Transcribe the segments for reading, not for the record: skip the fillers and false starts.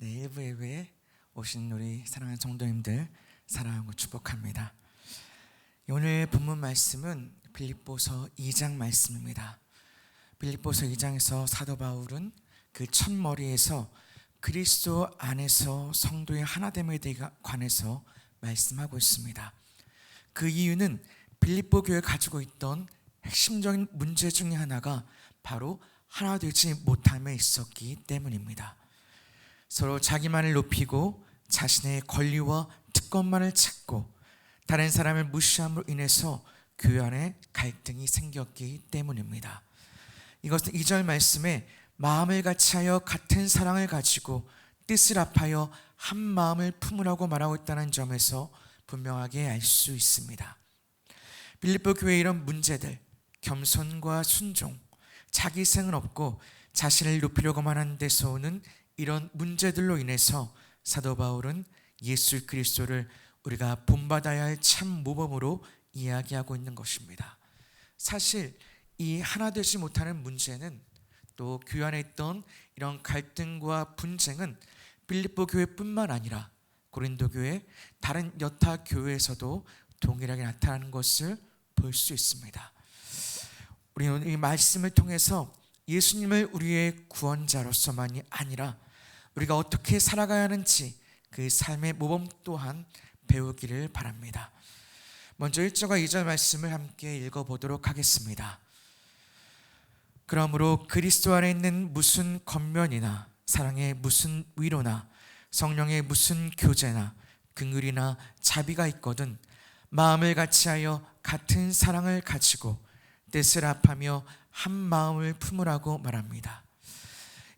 일부 예배에 오신 우리 사랑하는 성도님들 사랑하고 축복합니다. 오늘 본문 말씀은 빌립보서 2장 말씀입니다. 빌립보서 2장에서 사도 바울은 그 첫머리에서 그리스도 안에서 성도의 하나됨에 관해서 말씀하고 있습니다. 그 이유는 빌립보 교회가 가지고 있던 핵심적인 문제 중에 하나가 바로 하나 되지 못함에 있었기 때문입니다. 서로 자기만을 높이고 자신의 권리와 특권만을 찾고 다른 사람을 무시함으로 인해서 교회 안에 갈등이 생겼기 때문입니다. 이것은 2절 말씀에 마음을 같이하여 같은 사랑을 가지고 뜻을 합하여 한 마음을 품으라고 말하고 있다는 점에서 분명하게 알 수 있습니다. 빌립보 교회의 이런 문제들, 겸손과 순종, 자기생은 없고 자신을 높이려고만 하는 데서 오는 이런 문제들로 인해서 사도 바울은 예수 그리스도를 우리가 본받아야 할 참 모범으로 이야기하고 있는 것입니다. 사실 이 하나 되지 못하는 문제는 또 교회 안에 있던 이런 갈등과 분쟁은 빌립보 교회뿐만 아니라 고린도 교회 다른 여타 교회에서도 동일하게 나타나는 것을 볼 수 있습니다. 우리는 이 말씀을 통해서 예수님을 우리의 구원자로서만이 아니라 우리가 어떻게 살아가야 하는지 그 삶의 모범 또한 배우기를 바랍니다. 먼저 1절과 2절 말씀을 함께 읽어보도록 하겠습니다. 그러므로 그리스도 안에 있는 무슨 겉면이나 사랑의 무슨 위로나 성령의 무슨 교제나 긍휼이나 자비가 있거든 마음을 같이하여 같은 사랑을 가지고 뜻을 합하며 한 마음을 품으라고 말합니다.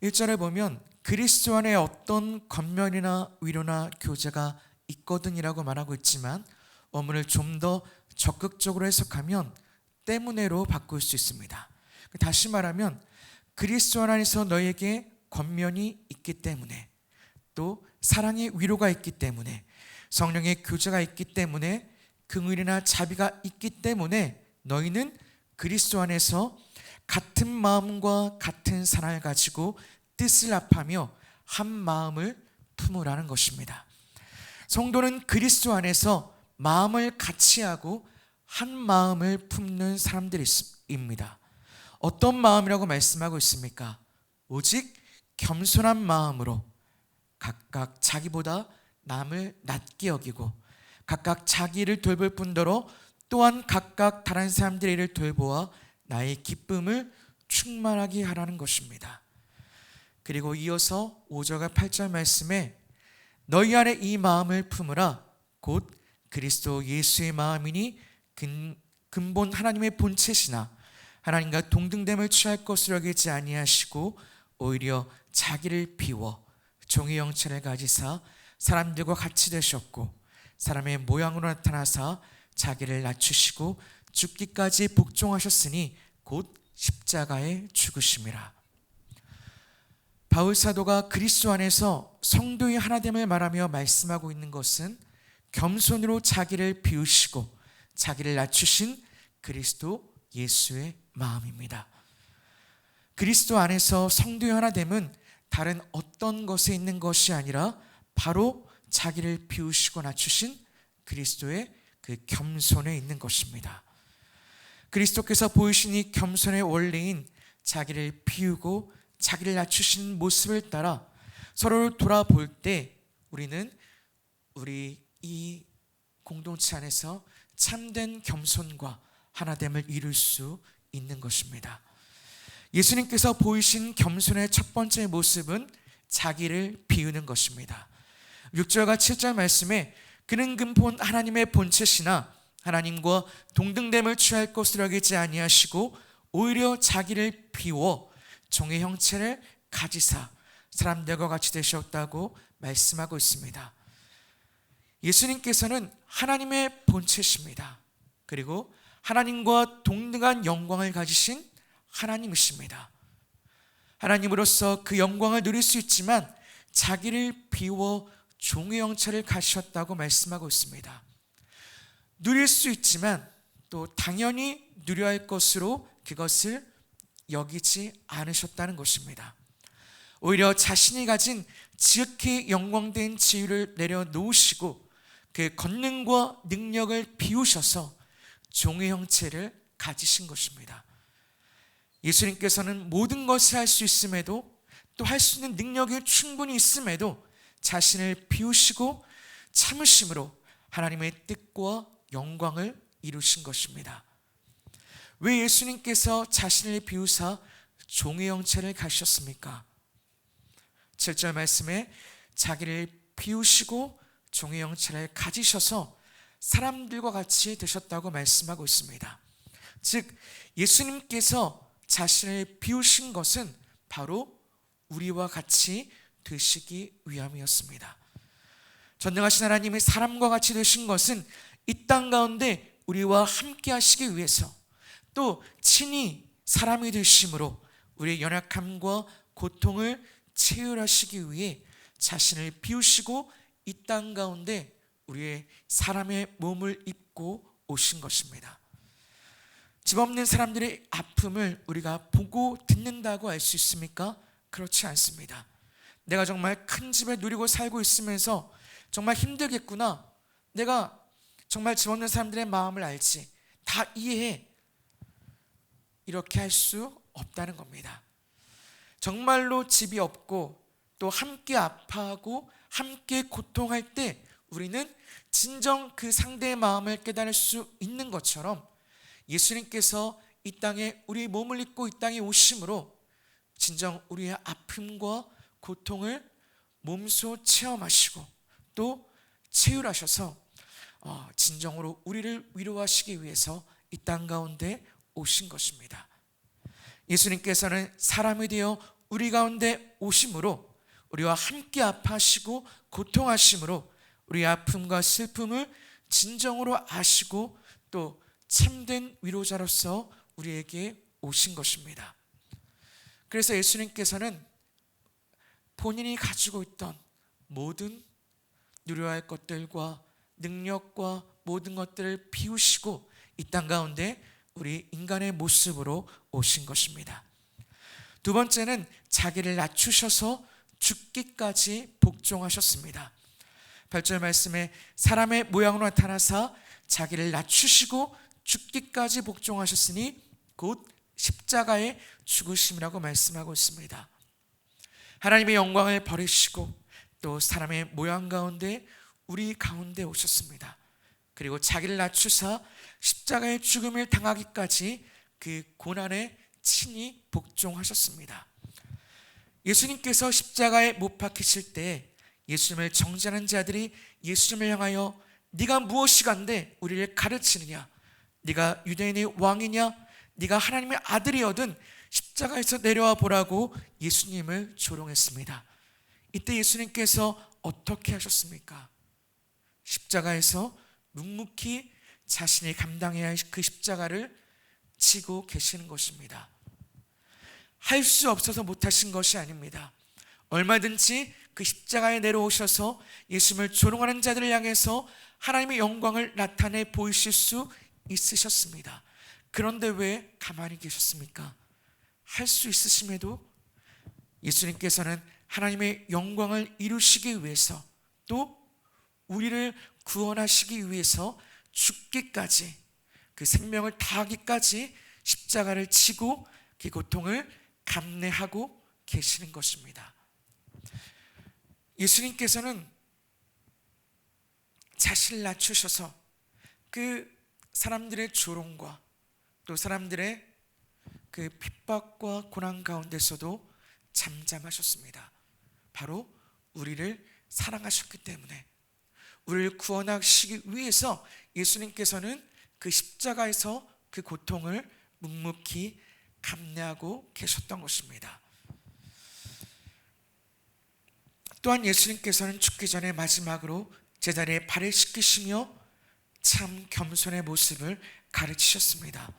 1절에 보면 그리스도 안에 어떤 겉면이나 위로나 교제가 있거든이라고 말하고 있지만 원문을 좀 더 적극적으로 해석하면 때문에로 바꿀 수 있습니다. 다시 말하면 그리스도 안에서 너에게 겉면이 있기 때문에 또 사랑의 위로가 있기 때문에 성령의 교제가 있기 때문에 긍휼이나 자비가 있기 때문에 너희는 그리스도 안에서 같은 마음과 같은 사랑을 가지고 뜻을 합하며 한 마음을 품으라는 것입니다. 성도는 그리스도 안에서 마음을 같이 하고 한 마음을 품는 사람들입니다. 어떤 마음이라고 말씀하고 있습니까? 오직 겸손한 마음으로 각각 자기보다 남을 낮게 여기고 각각 자기를 돌볼 뿐더러 또한 각각 다른 사람들의 일을 돌보아 나의 기쁨을 충만하게 하라는 것입니다. 그리고 이어서 5절과 8절 말씀에 너희 안에 이 마음을 품으라 곧 그리스도 예수의 마음이니 근본 하나님의 본체시나 하나님과 동등됨을 취할 것으로 여기지 아니하시고 오히려 자기를 비워 종의 형체를 가지사 사람들과 같이 되셨고 사람의 모양으로 나타나사 자기를 낮추시고 죽기까지 복종하셨으니 곧 십자가에 죽으심이라. 바울 사도가 그리스도 안에서 성도의 하나됨을 말하며 말씀하고 있는 것은 겸손으로 자기를 비우시고 자기를 낮추신 그리스도 예수의 마음입니다. 그리스도 안에서 성도의 하나됨은 다른 어떤 것에 있는 것이 아니라 바로 자기를 비우시고 낮추신 그리스도의 그 겸손에 있는 것입니다. 그리스도께서 보이신 이 겸손의 원리인 자기를 비우고 자기를 낮추신 모습을 따라 서로를 돌아볼 때 우리는 우리 이 공동체 안에서 참된 겸손과 하나됨을 이룰 수 있는 것입니다. 예수님께서 보이신 겸손의 첫 번째 모습은 자기를 비우는 것입니다. 6절과 7절 말씀에 그는 근본 하나님의 본체시나 하나님과 동등됨을 취할 것으로 여기지 아니하시고 오히려 자기를 비워 종의 형체를 가지사 사람들과 같이 되셨다고 말씀하고 있습니다. 예수님께서는 하나님의 본체십니다. 그리고 하나님과 동등한 영광을 가지신 하나님이십니다. 하나님으로서 그 영광을 누릴 수 있지만 자기를 비워 종의 형체를 가지셨다고 말씀하고 있습니다. 누릴 수 있지만 또 당연히 누려야 할 것으로 그것을 여기지 않으셨다는 것입니다. 오히려 자신이 가진 지극히 영광된 지위를 내려놓으시고 그 권능과 능력을 비우셔서 종의 형체를 가지신 것입니다. 예수님께서는 모든 것을 할 수 있음에도 또 할 수 있는 능력이 충분히 있음에도 자신을 비우시고 참으심으로 하나님의 뜻과 영광을 이루신 것입니다. 왜 예수님께서 자신을 비우사 종의 형체를 가지셨습니까? 7절 말씀에 자기를 비우시고 종의 형체를 가지셔서 사람들과 같이 되셨다고 말씀하고 있습니다. 즉 예수님께서 자신을 비우신 것은 바로 우리와 같이 되시기 위함이었습니다. 전능하신 하나님의 사람과 같이 되신 것은 이 땅 가운데 우리와 함께 하시기 위해서, 또 친히 사람이 되심으로 우리의 연약함과 고통을 채울하시기 위해 자신을 비우시고 이 땅 가운데 우리의 사람의 몸을 입고 오신 것입니다. 집 없는 사람들의 아픔을 우리가 보고 듣는다고 알 수 있습니까? 그렇지 않습니다. 내가 정말 큰 집에 누리고 살고 있으면서 정말 힘들겠구나, 내가 정말 집 없는 사람들의 마음을 알지, 다 이해해, 이렇게 할 수 없다는 겁니다. 정말로 집이 없고 또 함께 아파하고 함께 고통할 때 우리는 진정 그 상대의 마음을 깨달을 수 있는 것처럼, 예수님께서 이 땅에 우리 몸을 입고 이 땅에 오심으로 진정 우리의 아픔과 고통을 몸소 체험하시고 또 채울하셔서 진정으로 우리를 위로하시기 위해서 이 땅 가운데 오신 것입니다. 예수님께서는 사람이 되어 우리 가운데 오심으로 우리와 함께 아파하시고 고통하심으로 우리의 아픔과 슬픔을 진정으로 아시고 또 참된 위로자로서 우리에게 오신 것입니다. 그래서 예수님께서는 본인이 가지고 있던 모든 누려야 할 것들과 능력과 모든 것들을 비우시고 이 땅 가운데 우리 인간의 모습으로 오신 것입니다. 두 번째는 자기를 낮추셔서 죽기까지 복종하셨습니다. 8절 말씀에 사람의 모양으로 나타나사 자기를 낮추시고 죽기까지 복종하셨으니 곧 십자가의 죽으심이라고 말씀하고 있습니다. 하나님의 영광을 버리시고 또 사람의 모양 가운데 우리 가운데 오셨습니다. 그리고 자기를 낮추사 십자가의 죽음을 당하기까지 그 고난에 친히 복종하셨습니다. 예수님께서 십자가에 못 박히실 때 예수님을 정죄하는 자들이 예수님을 향하여 네가 무엇이간데 우리를 가르치느냐, 네가 유대인의 왕이냐, 네가 하나님의 아들이거든 십자가에서 내려와 보라고 예수님을 조롱했습니다. 이때 예수님께서 어떻게 하셨습니까? 십자가에서 묵묵히 자신이 감당해야 할 그 십자가를 지고 계시는 것입니다. 할 수 없어서 못하신 것이 아닙니다. 얼마든지 그 십자가에 내려오셔서 예수님을 조롱하는 자들을 향해서 하나님의 영광을 나타내 보이실 수 있으셨습니다. 그런데 왜 가만히 계셨습니까? 할 수 있으심에도 예수님께서는 하나님의 영광을 이루시기 위해서 또 우리를 구원하시기 위해서 죽기까지, 그 생명을 다하기까지 십자가를 지고 그 고통을 감내하고 계시는 것입니다. 예수님께서는 자신을 낮추셔서 그 사람들의 조롱과 또 사람들의 그 핍박과 고난 가운데서도 잠잠하셨습니다. 바로 우리를 사랑하셨기 때문에, 우리를 구원하시기 위해서 예수님께서는 그 십자가에서 그 고통을 묵묵히 감내하고 계셨던 것입니다. 또한 예수님께서는 죽기 전에 마지막으로 제자리에 발을 씻기시며 참 겸손의 모습을 가르치셨습니다.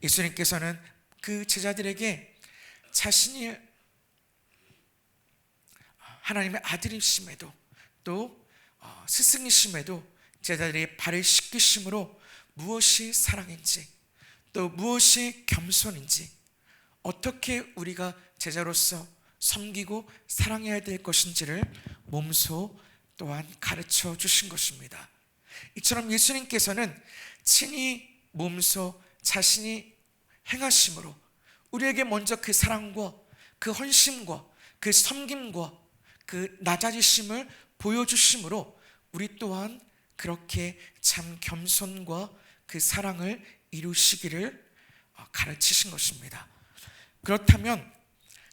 예수님께서는 그 제자들에게 자신이 하나님의 아들이심에도 또 스승이심에도 제자들이 발을 씻기심으로 무엇이 사랑인지 또 무엇이 겸손인지, 어떻게 우리가 제자로서 섬기고 사랑해야 될 것인지를 몸소 또한 가르쳐 주신 것입니다. 이처럼 예수님께서는 친히 몸소 자신이 행하심으로 우리에게 먼저 그 사랑과 그 헌신과 그 섬김과 그 낮아지심을 보여주심으로 우리 또한 그렇게 참 겸손과 그 사랑을 이루시기를 가르치신 것입니다. 그렇다면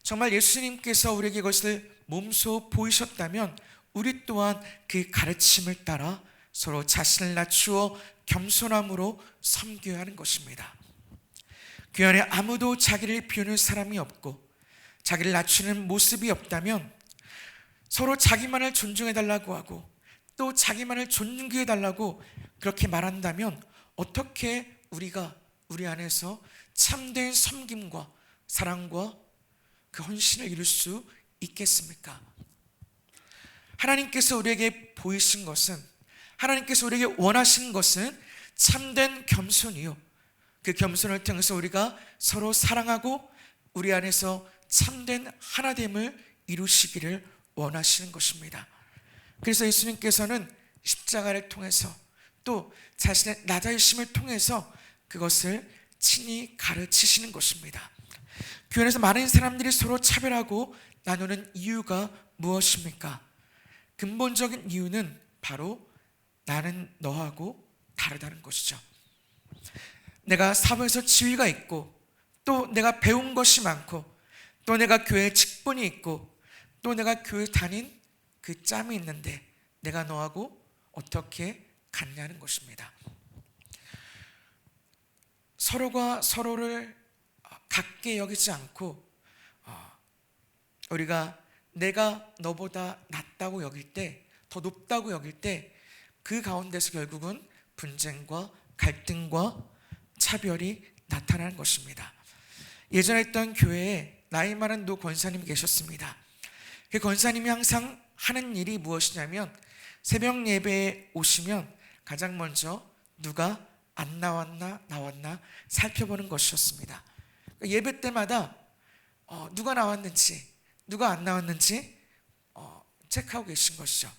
정말 예수님께서 우리에게 이것을 몸소 보이셨다면 우리 또한 그 가르침을 따라 서로 자신을 낮추어 겸손함으로 섬겨야 하는 것입니다. 교회 안에 아무도 자기를 비우는 사람이 없고 자기를 낮추는 모습이 없다면 서로 자기만을 존중해달라고 하고 또 자기만을 존경해달라고 그렇게 말한다면 어떻게 우리가 우리 안에서 참된 섬김과 사랑과 그 헌신을 이룰 수 있겠습니까? 하나님께서 우리에게 보이신 것은, 하나님께서 우리에게 원하신 것은 참된 겸손이요, 그 겸손을 통해서 우리가 서로 사랑하고 우리 안에서 참된 하나됨을 이루시기를 원하시는 것입니다. 그래서 예수님께서는 십자가를 통해서 또 자신의 낮아지심을 통해서 그것을 친히 가르치시는 것입니다. 교회 안에서 많은 사람들이 서로 차별하고 나누는 이유가 무엇입니까? 근본적인 이유는 바로 나는 너하고 다르다는 것이죠. 내가 사회에서 지위가 있고 또 내가 배운 것이 많고 또 내가 교회에 직분이 있고 또 내가 교회 다닌 그 짬이 있는데 내가 너하고 어떻게 같냐는 것입니다. 서로가 서로를 같게 여기지 않고 우리가 내가 너보다 낫다고 여길 때, 더 높다고 여길 때 그 가운데서 결국은 분쟁과 갈등과 차별이 나타나는 것입니다. 예전에 있던 교회에 나이 많은 노 권사님이 계셨습니다. 그 권사님이 항상 하는 일이 무엇이냐면 새벽 예배에 오시면 가장 먼저 누가 안 나왔나 나왔나 살펴보는 것이었습니다. 예배 때마다 누가 나왔는지 누가 안 나왔는지 체크하고 계신 것이죠.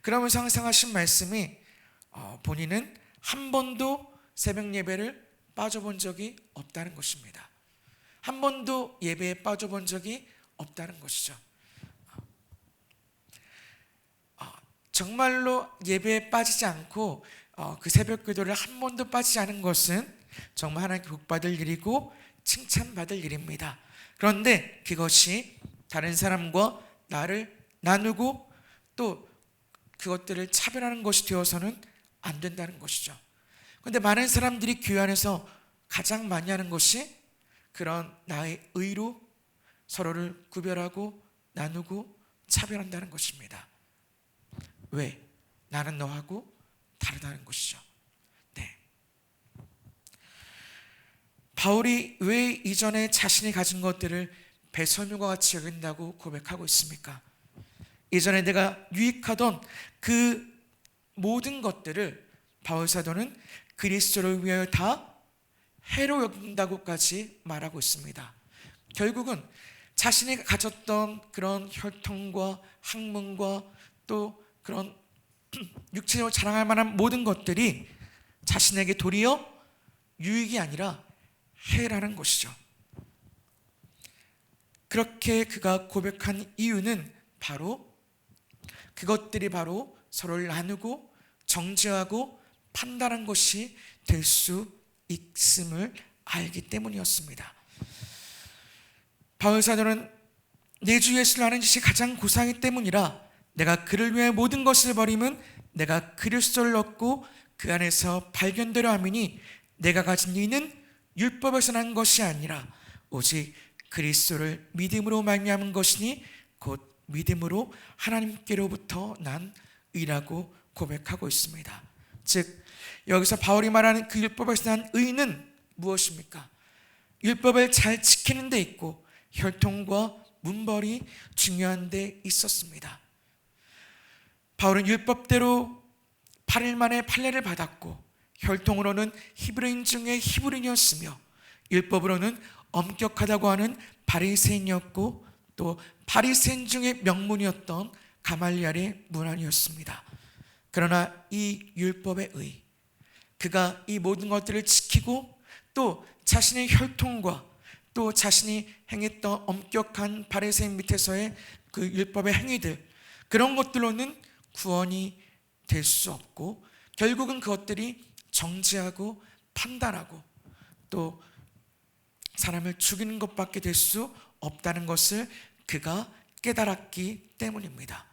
그러면서 항상 하신 말씀이 본인은 한 번도 새벽 예배를 빠져본 적이 없다는 것입니다. 한 번도 예배에 빠져본 적이 없다는 것이죠. 정말로 예배에 빠지지 않고 그 새벽 기도를 한 번도 빠지지 않은 것은 정말 하나님께 복받을 일이고 칭찬받을 일입니다. 그런데 그것이 다른 사람과 나를 나누고 또 그것들을 차별하는 것이 되어서는 안 된다는 것이죠. 그런데 많은 사람들이 교회 안에서 가장 많이 하는 것이 그런 나의 의로 서로를 구별하고 나누고 차별한다는 것입니다. 왜? 나는 너하고 다르다는 것이죠. 네. 바울이 왜 이전에 자신이 가진 것들을 배설물과 같이 여긴다고 고백하고 있습니까? 이전에 내가 유익하던 그 모든 것들을 바울 사도는 그리스도를 위하여 다 해로 여긴다고까지 말하고 있습니다. 결국은 자신이 가졌던 그런 혈통과 학문과 또 그런 육체적으로 자랑할 만한 모든 것들이 자신에게 도리어 유익이 아니라 해라는 것이죠. 그렇게 그가 고백한 이유는 바로 그것들이 바로 서로를 나누고 정죄하고 판단한 것이 될 수 있음을 알기 때문이었습니다. 바울 사도는 내 주 예수를 아는 짓이 가장 고상하기 때문이라 내가 그를 위해 모든 것을 버림은 내가 그리스도를 얻고 그 안에서 발견되려 함이니 내가 가진 의는 율법에서 난 것이 아니라 오직 그리스도를 믿음으로 말미암은 것이니 곧 믿음으로 하나님께로부터 난 의라고 고백하고 있습니다. 즉 여기서 바울이 말하는 그 율법에서 난 의는 무엇입니까? 율법을 잘 지키는 데 있고 혈통과 문벌이 중요한 데 있었습니다. 바울은 율법대로 8일 만에 판례를 받았고 혈통으로는 히브리인 중에 히브리인이었으며 율법으로는 엄격하다고 하는 바리새인이었고 또 바리새인 중의 명문이었던 가말리엘의 문안이었습니다. 그러나 이 율법의 의, 그가 이 모든 것들을 지키고 또 자신의 혈통과 또 자신이 행했던 엄격한 바리새인 밑에서의 그 율법의 행위들, 그런 것들로는 구원이 될 수 없고 결국은 그것들이 정죄하고 판단하고 또 사람을 죽이는 것밖에 될 수 없다는 것을 그가 깨달았기 때문입니다.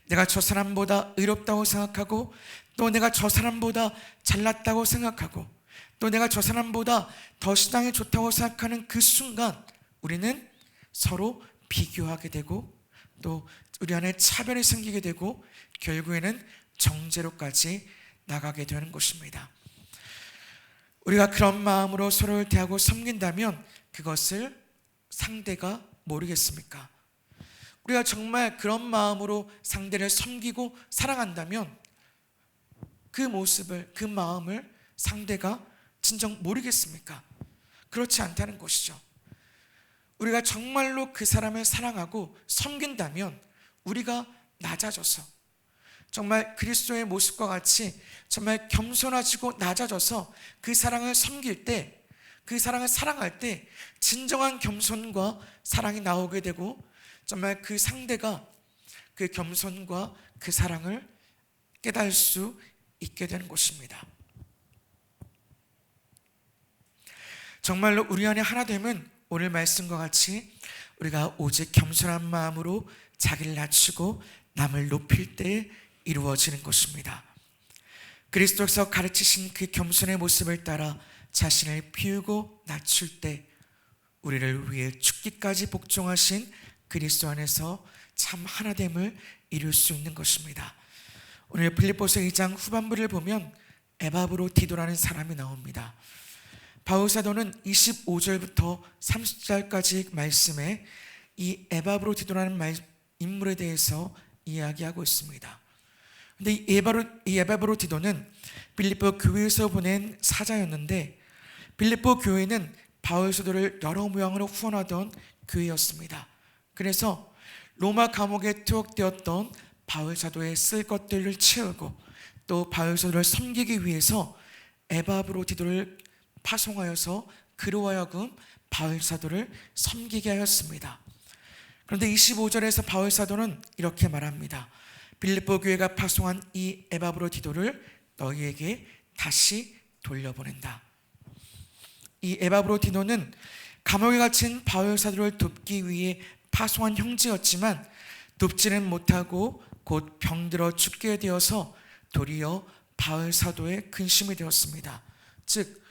내가 저 사람보다 의롭다고 생각하고 또 내가 저 사람보다 잘났다고 생각하고 또 내가 저 사람보다 더 신앙이 좋다고 생각하는 그 순간 우리는 서로 비교하게 되고 또 우리 안에 차별이 생기게 되고 결국에는 정죄로까지 나가게 되는 것입니다. 우리가 그런 마음으로 서로를 대하고 섬긴다면 그것을 상대가 모르겠습니까? 우리가 정말 그런 마음으로 상대를 섬기고 사랑한다면 그 모습을, 그 마음을 상대가 진정 모르겠습니까? 그렇지 않다는 것이죠. 우리가 정말로 그 사람을 사랑하고 섬긴다면 우리가 낮아져서 정말 그리스도의 모습과 같이 정말 겸손하시고 낮아져서 그 사랑을 섬길 때, 그 사랑을 사랑할 때 진정한 겸손과 사랑이 나오게 되고 정말 그 상대가 그 겸손과 그 사랑을 깨달을 수 있게 되는 것입니다. 정말로 우리 안에 하나 되면 오늘 말씀과 같이 우리가 오직 겸손한 마음으로 자기를 낮추고 남을 높일 때 이루어지는 것입니다. 그리스도께서 가르치신 그 겸손의 모습을 따라 자신을 비우고 낮출 때 우리를 위해 죽기까지 복종하신 그리스도 안에서 참 하나됨을 이룰 수 있는 것입니다. 오늘 빌립보서 2장 후반부를 보면 에바브로디도라는 사람이 나옵니다. 바울 사도는 25절부터 30절까지 말씀에 이 에바브로디도라는 인물에 대해서 이야기하고 있습니다. 근데 이 에바브로디도는 빌립보 교회에서 보낸 사자였는데 빌립보 교회는 바울 사도를 여러 모양으로 후원하던 교회였습니다. 그래서 로마 감옥에 투옥되었던 바울 사도의 쓸 것들을 채우고 또 바울 사도를 섬기기 위해서 에바브로디도를 파송하여서 그로 하여금 바울 사도를 섬기게 하였습니다. 그런데 25절에서 바울 사도는 이렇게 말합니다. 빌립보 교회가 파송한 이 에바브로디도를 너희에게 다시 돌려보낸다. 이 에바브로디도는 감옥에 갇힌 바울 사도를 돕기 위해 파송한 형제였지만 돕지는 못하고 곧 병들어 죽게 되어서 도리어 바울 사도의 근심이 되었습니다. 즉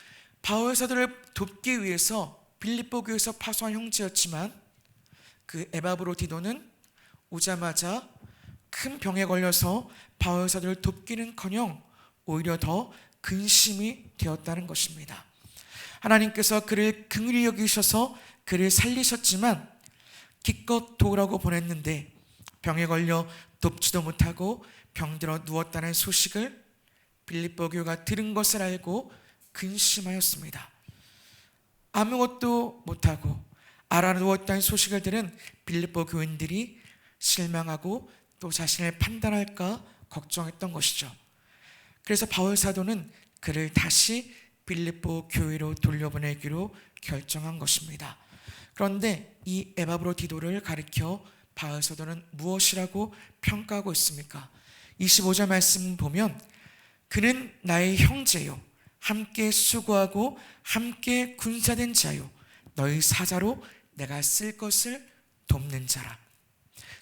바울 사도를 돕기 위해서 빌립보 교회에서 파송한 형제였지만 그 에바브로디도는 오자마자 큰 병에 걸려서 바울 사도를 돕기는커녕 오히려 더 근심이 되었다는 것입니다. 하나님께서 그를 긍휼히 여기셔서 그를 살리셨지만 기껏 도우라고 보냈는데 병에 걸려 돕지도 못하고 병들어 누웠다는 소식을 빌립보 교회가 들은 것을 알고 근심하였습니다. 아무것도 못하고 알아누웠다는 소식을 들은 빌립보 교인들이 실망하고 또 자신을 판단할까 걱정했던 것이죠. 그래서 바울 사도는 그를 다시 빌립보 교회로 돌려보내기로 결정한 것입니다. 그런데 이 에바브로디도를 가리켜 바울 사도는 무엇이라고 평가하고 있습니까? 25절 말씀 보면 그는 나의 형제요 함께 수고하고 함께 군사된 자요 너희 사자로 내가 쓸 것을 돕는 자라.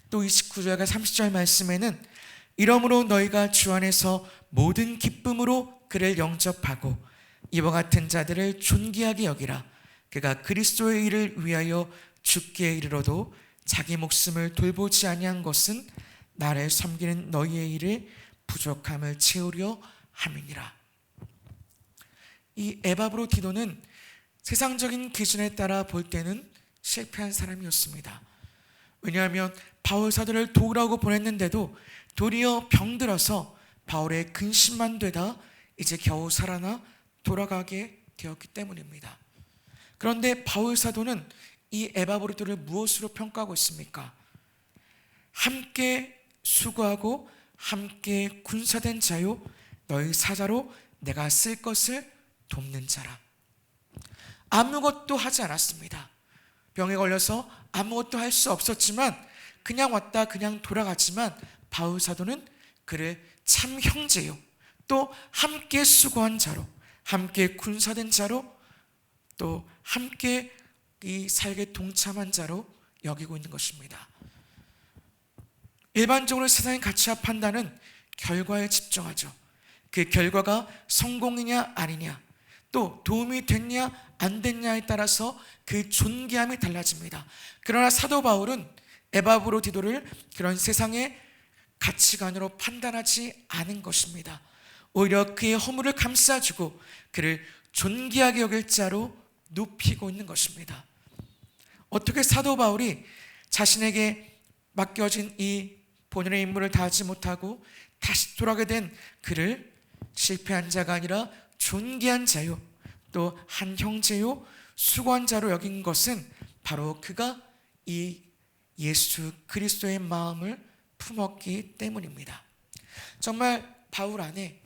또 29절과 30절 말씀에는 이러므로 너희가 주 안에서 모든 기쁨으로 그를 영접하고 이와 같은 자들을 존귀하게 여기라. 그가 그리스도의 일을 위하여 죽기에 이르러도 자기 목숨을 돌보지 아니한 것은 나를 섬기는 너희의 일에 부족함을 채우려 함이니라. 이 에바브로디도는 세상적인 기준에 따라 볼 때는 실패한 사람이었습니다. 왜냐하면 바울 사도를 도우라고 보냈는데도 도리어 병들어서 바울의 근심만 되다 이제 겨우 살아나 돌아가게 되었기 때문입니다. 그런데 바울 사도는 이 에바브로드를 무엇으로 평가하고 있습니까? 함께 수고하고 함께 군사된 자요, 너희 사자로 내가 쓸 것을 돕는 자라. 아무것도 하지 않았습니다. 병에 걸려서 아무것도 할 수 없었지만 그냥 왔다 그냥 돌아갔지만 바울 사도는 그를 참 형제요, 또 함께 수고한 자로, 함께 군사된 자로, 또 함께 이 사역에 동참한 자로 여기고 있는 것입니다. 일반적으로 세상의 가치와 판단은 결과에 집중하죠. 그 결과가 성공이냐 아니냐, 또 도움이 됐냐 안 됐냐에 따라서 그 존귀함이 달라집니다. 그러나 사도 바울은 에바브로디도를 그런 세상의 가치관으로 판단하지 않은 것입니다. 오히려 그의 허물을 감싸주고 그를 존귀하게 여길 자로 높이고 있는 것입니다. 어떻게 사도 바울이 자신에게 맡겨진 이 본연의 임무를 다하지 못하고 다시 돌아가게 된 그를 실패한 자가 아니라 존귀한 자요, 또 한 형제요, 수고한 자로 여긴 것은 바로 그가 이 예수 그리스도의 마음을 품었기 때문입니다. 정말 바울 안에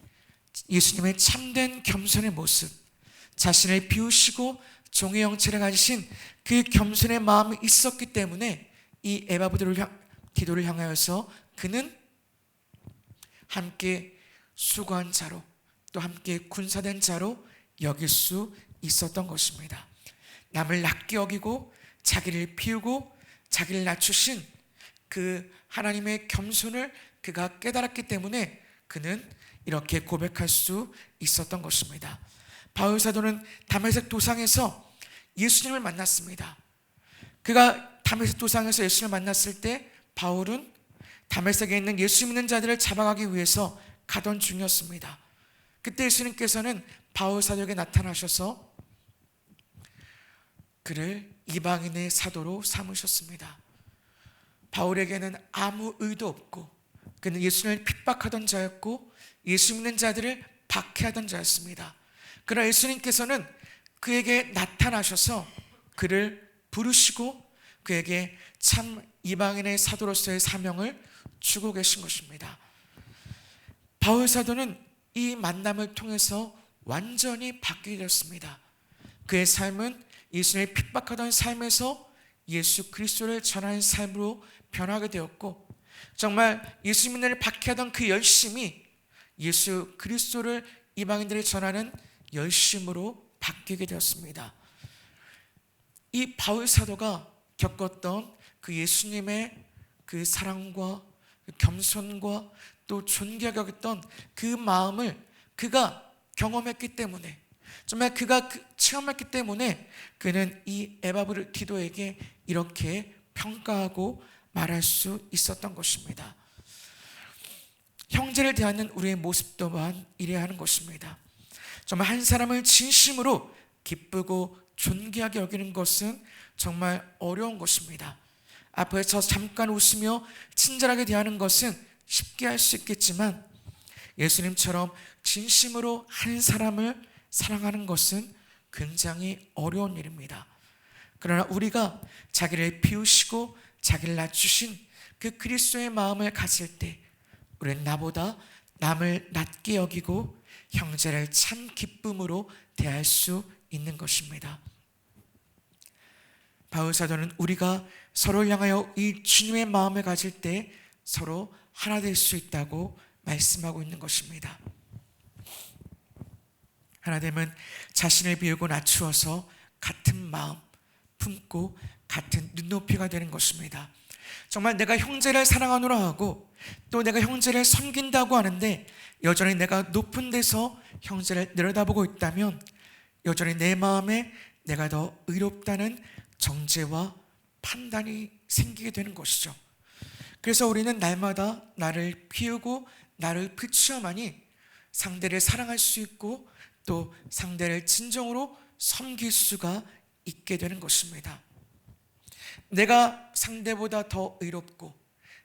예수님의 참된 겸손의 모습, 자신을 비우시고 종의 형체를 가지신 그 겸손의 마음이 있었기 때문에 이 에바브로디도를 향하여서 그는 함께 수고한 자로, 또 함께 군사된 자로 여길 수 있었던 것입니다. 남을 낮게 여기고 자기를 비우고 자기를 낮추신 그 하나님의 겸손을 그가 깨달았기 때문에 그는 이렇게 고백할 수 있었던 것입니다. 바울 사도는 다메섹 도상에서 예수님을 만났습니다. 그가 다메섹 도상에서 예수님을 만났을 때 바울은 다메섹에 있는 예수 믿는 자들을 잡아가기 위해서 가던 중이었습니다. 그때 예수님께서는 바울 사도에게 나타나셔서 그를 이방인의 사도로 삼으셨습니다. 바울에게는 아무 의도 없고 그는 예수님을 핍박하던 자였고 예수 믿는 자들을 박해하던 자였습니다. 그러나 예수님께서는 그에게 나타나셔서 그를 부르시고 그에게 참 이방인의 사도로서의 사명을 주고 계신 것입니다. 바울 사도는 이 만남을 통해서 완전히 바뀌게 되었습니다. 그의 삶은 예수님을 핍박하던 삶에서 예수 그리스도를 전하는 삶으로 변하게 되었고, 정말 예수 믿는 박해하던 그 열심이 예수 그리스도를 이방인들이 전하는 열심으로 바뀌게 되었습니다. 이 바울 사도가 겪었던 그 예수님의 그 사랑과 그 겸손과 또 존귀하게 여겼던 그 마음을 그가 경험했기 때문에, 정말 그가 체험했기 때문에 그는 이 에바브로디도에게 이렇게 평가하고 말할 수 있었던 것입니다. 형제를 대하는 우리의 모습 또한 이래야 하는 것입니다. 정말 한 사람을 진심으로 기쁘고 존귀하게 여기는 것은 정말 어려운 것입니다. 앞에서 잠깐 웃으며 친절하게 대하는 것은 쉽게 할 수 있겠지만 예수님처럼 진심으로 한 사람을 사랑하는 것은 굉장히 어려운 일입니다. 그러나 우리가 자기를 비우시고 자기를 낮추신 그 그리스도의 마음을 가질 때 우리는 나보다 남을 낮게 여기고 형제를 참 기쁨으로 대할 수 있는 것입니다. 바울 사도는 우리가 서로를 향하여 이 주님의 마음을 가질 때 서로 하나 될 수 있다고 말씀하고 있는 것입니다. 하나 되면 자신을 비우고 낮추어서 같은 마음 품고 같은 눈높이가 되는 것입니다. 정말 내가 형제를 사랑하노라 하고 또 내가 형제를 섬긴다고 하는데 여전히 내가 높은 데서 형제를 내려다보고 있다면 여전히 내 마음에 내가 더 의롭다는 정죄와 판단이 생기게 되는 것이죠. 그래서 우리는 날마다 나를 비우고 나를 비추어만이 상대를 사랑할 수 있고 또 상대를 진정으로 섬길 수가 있게 되는 것입니다. 내가 상대보다 더 의롭고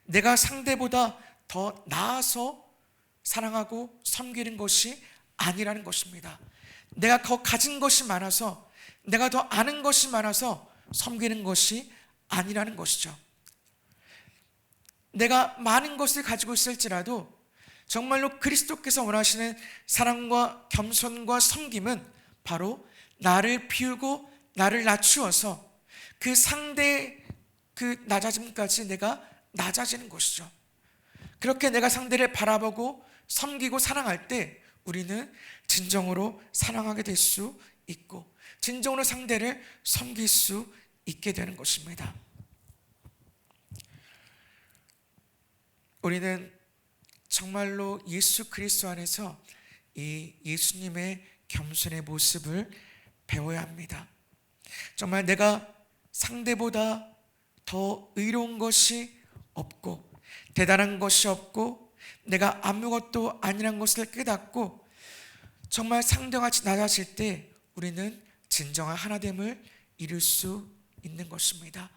내가 상대보다 더 나아서 사랑하고 섬기는 것이 아니라는 것입니다. 내가 더 가진 것이 많아서 내가 더 아는 것이 많아서 섬기는 것이 아니라는 것이죠. 내가 많은 것을 가지고 있을지라도 정말로 그리스도께서 원하시는 사랑과 겸손과 섬김은 바로 나를 비우고 나를 낮추어서 그 상대의 그 낮아짐까지 내가 낮아지는 것이죠. 그렇게 내가 상대를 바라보고 섬기고 사랑할 때 우리는 진정으로 사랑하게 될 수 있고 진정으로 상대를 섬길 수 있게 되는 것입니다. 우리는 정말로 예수 그리스도 안에서 이 예수님의 겸손의 모습을 배워야 합니다. 정말 내가 상대보다 더 의로운 것이 없고 대단한 것이 없고 내가 아무것도 아니란 것을 깨닫고 정말 상대같이 낮아질 때 우리는 진정한 하나됨을 이룰 수 있는 것입니다.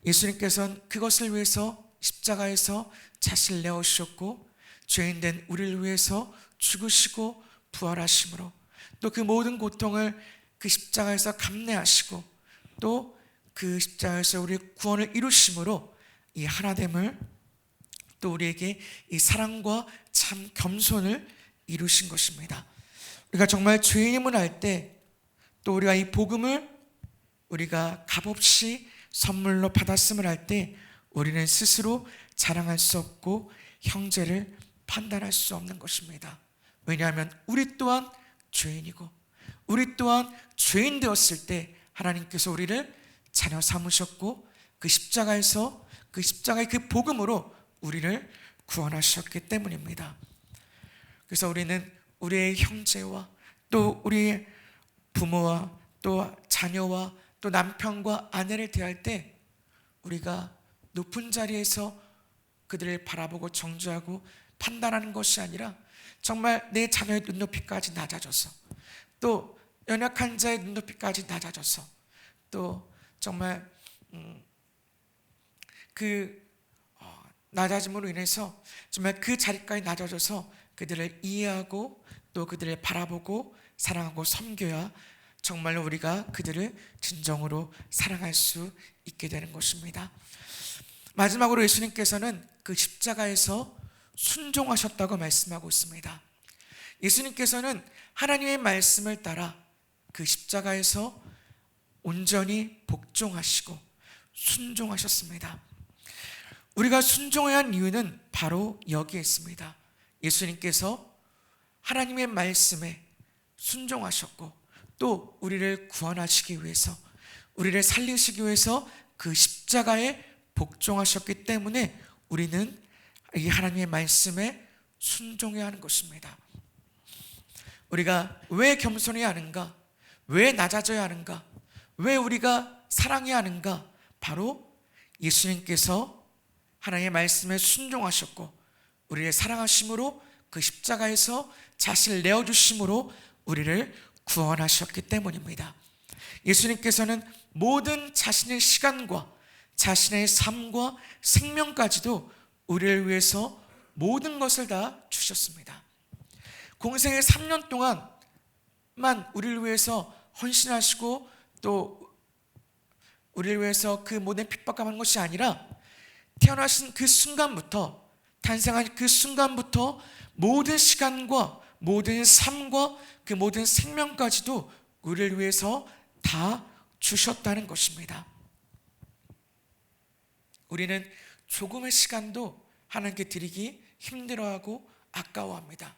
예수님께서는 그것을 위해서 십자가에서 자신을 내어주셨고 죄인된 우리를 위해서 죽으시고 부활하심으로 또 그 모든 고통을 그 십자가에서 감내하시고 또 그 십자가에서 우리의 구원을 이루심으로 이 하나됨을 또 우리에게 이 사랑과 참 겸손을 이루신 것입니다. 우리가 정말 죄인임을 알 때 또 우리가 이 복음을 우리가 값없이 선물로 받았음을 알 때 우리는 스스로 자랑할 수 없고 형제를 판단할 수 없는 것입니다. 왜냐하면 우리 또한 죄인이고 우리 또한 죄인 되었을 때 하나님께서 우리를 자녀 삼으셨고 그 십자가에서 그 십자가의 그 복음으로 우리를 구원하셨기 때문입니다. 그래서 우리는 우리의 형제와 또 우리의 부모와 또 자녀와 또 남편과 아내를 대할 때 우리가 높은 자리에서 그들을 바라보고 정죄하고 판단하는 것이 아니라 정말 내 자녀의 눈높이까지 낮아져서 또 연약한 자의 눈높이까지 낮아져서 또 정말 낮아짐으로 인해서 정말 그 자리까지 낮아져서 그들을 이해하고 또 그들을 바라보고 사랑하고 섬겨야 정말로 우리가 그들을 진정으로 사랑할 수 있게 되는 것입니다. 마지막으로 예수님께서는 그 십자가에서 순종하셨다고 말씀하고 있습니다. 예수님께서는 하나님의 말씀을 따라 그 십자가에서 온전히 복종하시고 순종하셨습니다. 우리가 순종해야 한 이유는 바로 여기에 있습니다. 예수님께서 하나님의 말씀에 순종하셨고 또 우리를 구원하시기 위해서 우리를 살리시기 위해서 그 십자가에 복종하셨기 때문에 우리는 이 하나님의 말씀에 순종해야 하는 것입니다. 우리가 왜 겸손해야 하는가? 왜 낮아져야 하는가? 왜 우리가 사랑해야 하는가? 바로 예수님께서 하나님의 말씀에 순종하셨고 우리를 사랑하심으로 그 십자가에서 자신을 내어주심으로 우리를 구원하셨기 때문입니다. 예수님께서는 모든 자신의 시간과 자신의 삶과 생명까지도 우리를 위해서 모든 것을 다 주셨습니다. 공생의 3년 동안만 우리를 위해서 헌신하시고 또 우리를 위해서 그 모든 핍박감한 것이 아니라 태어나신 그 순간부터 탄생한 그 순간부터 모든 시간과 모든 삶과 그 모든 생명까지도 우리를 위해서 다 주셨다는 것입니다. 우리는 조금의 시간도 하나님께 드리기 힘들어하고 아까워합니다.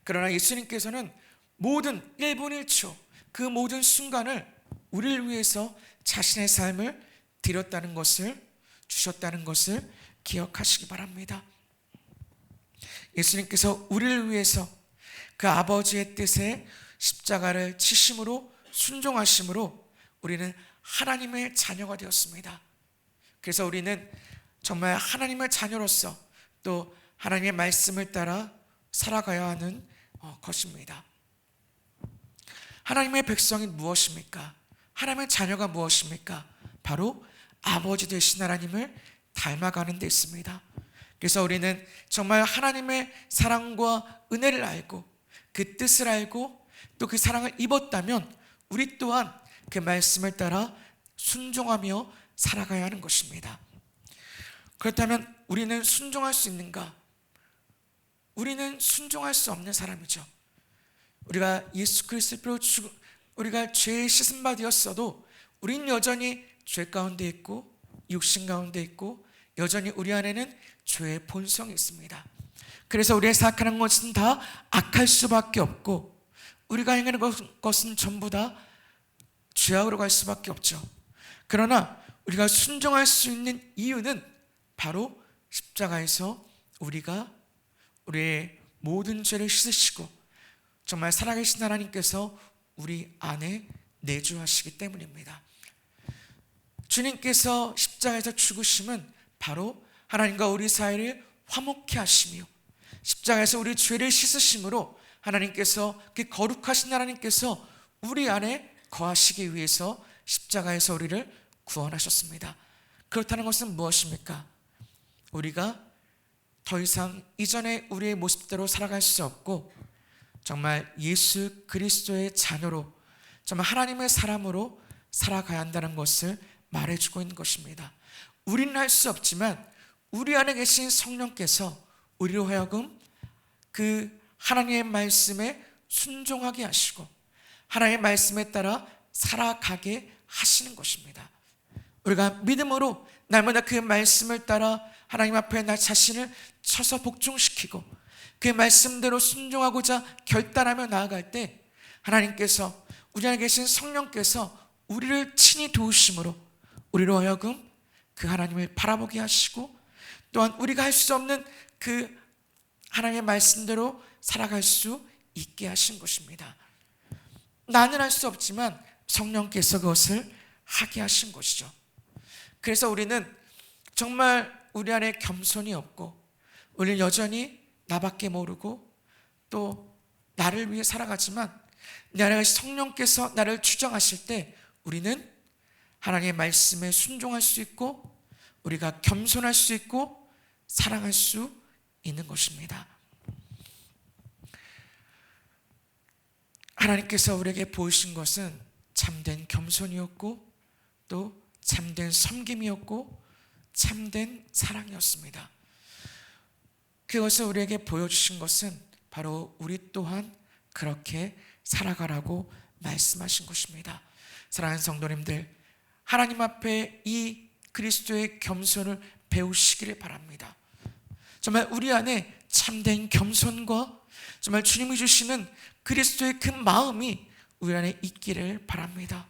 그러나 예수님께서는 모든 1분 1초 그 모든 순간을 우리를 위해서 자신의 삶을 드렸다는 것을 주셨다는 것을 기억하시기 바랍니다. 예수님께서 우리를 위해서 그 아버지의 뜻에 십자가를 치심으로 순종하심으로 우리는 하나님의 자녀가 되었습니다. 그래서 우리는 정말 하나님의 자녀로서 또 하나님의 말씀을 따라 살아가야 하는 것입니다. 하나님의 백성이 무엇입니까? 하나님의 자녀가 무엇입니까? 바로 아버지 되신 하나님을 닮아가는 데 있습니다. 그래서 우리는 정말 하나님의 사랑과 은혜를 알고 그 뜻을 알고 또 그 사랑을 입었다면 우리 또한 그 말씀을 따라 순종하며 살아가야 하는 것입니다. 그렇다면 우리는 순종할 수 있는가? 우리는 순종할 수 없는 사람이죠. 우리가 예수 그리스도로 우리가 죄의 씻은 바 되었어도 우린 여전히 죄 가운데 있고 육신 가운데 있고 여전히 우리 안에는 죄의 본성이 있습니다. 그래서 우리가 생각하는 것은 다 악할 수밖에 없고 우리가 행하는 것은 전부 다 죄악으로 갈 수밖에 없죠. 그러나 우리가 순종할 수 있는 이유는 바로 십자가에서 우리가 우리의 모든 죄를 씻으시고 정말 살아계신 하나님께서 우리 안에 내주하시기 때문입니다. 주님께서 십자가에서 죽으심은 바로 하나님과 우리 사이를 화목케 하시며 십자가에서 우리 죄를 씻으심으로 하나님께서 그 거룩하신 하나님께서 우리 안에 거하시기 위해서 십자가에서 우리를 구원하셨습니다. 그렇다는 것은 무엇입니까? 우리가 더 이상 이전에 우리의 모습대로 살아갈 수 없고 정말 예수 그리스도의 자녀로 정말 하나님의 사람으로 살아가야 한다는 것을 말해주고 있는 것입니다. 우리는 할 수 없지만 우리 안에 계신 성령께서 우리로 하여금 그 하나님의 말씀에 순종하게 하시고 하나님의 말씀에 따라 살아가게 하시는 것입니다. 우리가 믿음으로 날마다 그 말씀을 따라 하나님 앞에 나 자신을 쳐서 복종시키고 그 말씀대로 순종하고자 결단하며 나아갈 때 하나님께서 우리 안에 계신 성령께서 우리를 친히 도우심으로 우리로 하여금 그 하나님을 바라보게 하시고 또한 우리가 할 수 없는 그 하나님의 말씀대로 살아갈 수 있게 하신 것입니다. 나는 할 수 없지만 성령께서 그것을 하게 하신 것이죠. 그래서 우리는 정말 우리 안에 겸손이 없고 우리는 여전히 나밖에 모르고 또 나를 위해 살아가지만 내 안에 성령께서 나를 추정하실 때 우리는 하나님의 말씀에 순종할 수 있고 우리가 겸손할 수 있고 사랑할 수 있는 것입니다. 하나님께서 우리에게 보이신 것은 참된 겸손이었고 또 참된 섬김이었고 참된 사랑이었습니다. 그것을 우리에게 보여주신 것은 바로 우리 또한 그렇게 살아가라고 말씀하신 것입니다. 사랑하는 성도님들, 하나님 앞에 이 그리스도의 겸손을 배우시기를 바랍니다. 정말 우리 안에 참된 겸손과 정말 주님이 주시는 그리스도의 그 마음이 우리 안에 있기를 바랍니다.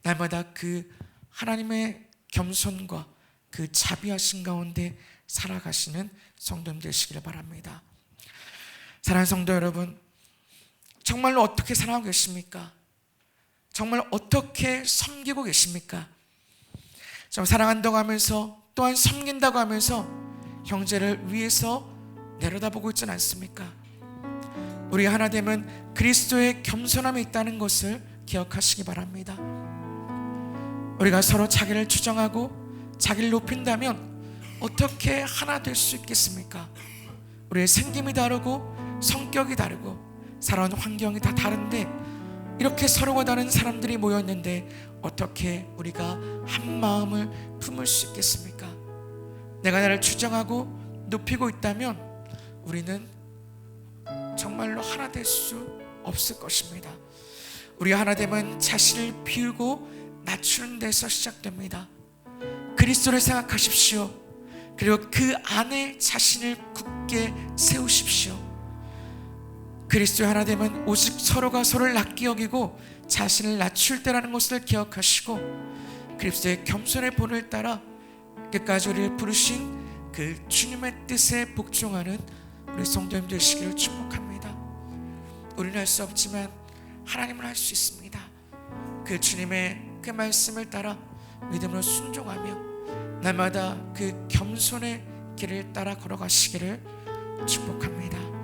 날마다 그 하나님의 겸손과 그 자비하신 가운데 살아가시는 성도님 되시기를 바랍니다. 사랑하는 성도 여러분, 정말로 어떻게 살아가고 계십니까? 정말 어떻게 섬기고 계십니까? 정말 사랑한다고 하면서 또한 섬긴다고 하면서 형제를 위해서 내려다보고 있지는 않습니까? 우리 하나 되면 그리스도의 겸손함이 있다는 것을 기억하시기 바랍니다. 우리가 서로 자기를 추정하고 자기를 높인다면 어떻게 하나 될 수 있겠습니까? 우리의 생김이 다르고 성격이 다르고 살아온 환경이 다 다른데 이렇게 서로가 다른 사람들이 모였는데 어떻게 우리가 한 마음을 품을 수 있겠습니까? 내가 나를 추정하고 높이고 있다면 우리는 정말로 하나 될 수 없을 것입니다. 우리 하나 되면 자신을 비우고 낮추는 데서 시작됩니다. 그리스도를 생각하십시오. 그리고 그 안에 자신을 굳게 세우십시오. 그리스도 하나 되면 오직 서로가 서로를 낮게 여기고 자신을 낮출 때라는 것을 기억하시고 그리스도의 겸손의 본을 따라 끝까지 우리를 부르신 그 주님의 뜻에 복종하는 우리 성도님 되시기를 축복합니다. 우리는 할 수 없지만 하나님은 할 수 있습니다. 그 주님의 그 말씀을 따라 믿음으로 순종하며 날마다 그 겸손의 길을 따라 걸어가시기를 축복합니다.